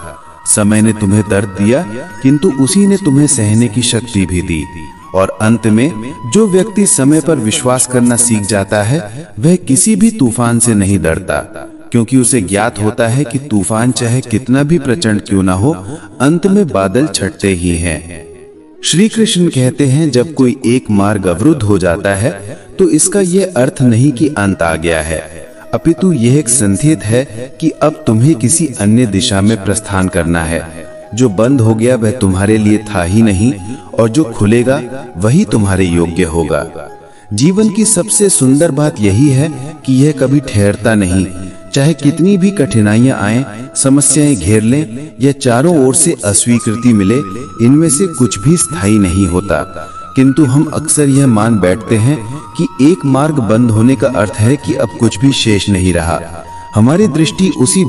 समय ने तुम्हें दर्द दिया, किंतु उसी ने तुम्हें सहने की शक्ति भी दी। और अंत में जो व्यक्ति समय पर विश्वास करना सीख जाता है, वह किसी भी तूफान से नहीं डरता, क्योंकि उसे ज्ञात होता है कि तूफान चाहे कितना भी प्रचंड क्यों ना हो, अंत में बादल छटते ही हैं। श्री कृष्ण कहते हैं, जब कोई एक मार्ग अवरुद्ध हो जाता है तो इसका यह अर्थ नहीं कि अंत आ गया है, अपितु यह एक संकेत है कि अब तुम्हें किसी अन्य दिशा में प्रस्थान करना है। जो बंद हो गया वह तुम्हारे लिए था ही नहीं, और जो खुलेगा वही तुम्हारे योग्य होगा। जीवन की सबसे सुंदर बात यही है कि यह कभी ठहरता नहीं। चाहे कितनी भी कठिनाइयां आएं, समस्याएं घेर लें या चारों ओर से अस्वीकृति मिले, इनमें से कुछ भी स्थायी नहीं होता। किंतु हम अक्सर यह मान बैठते हैं कि एक मार्ग बंद होने का अर्थ है कि अब कुछ भी शेष नहीं रहा। हमारी दृष्टि उसी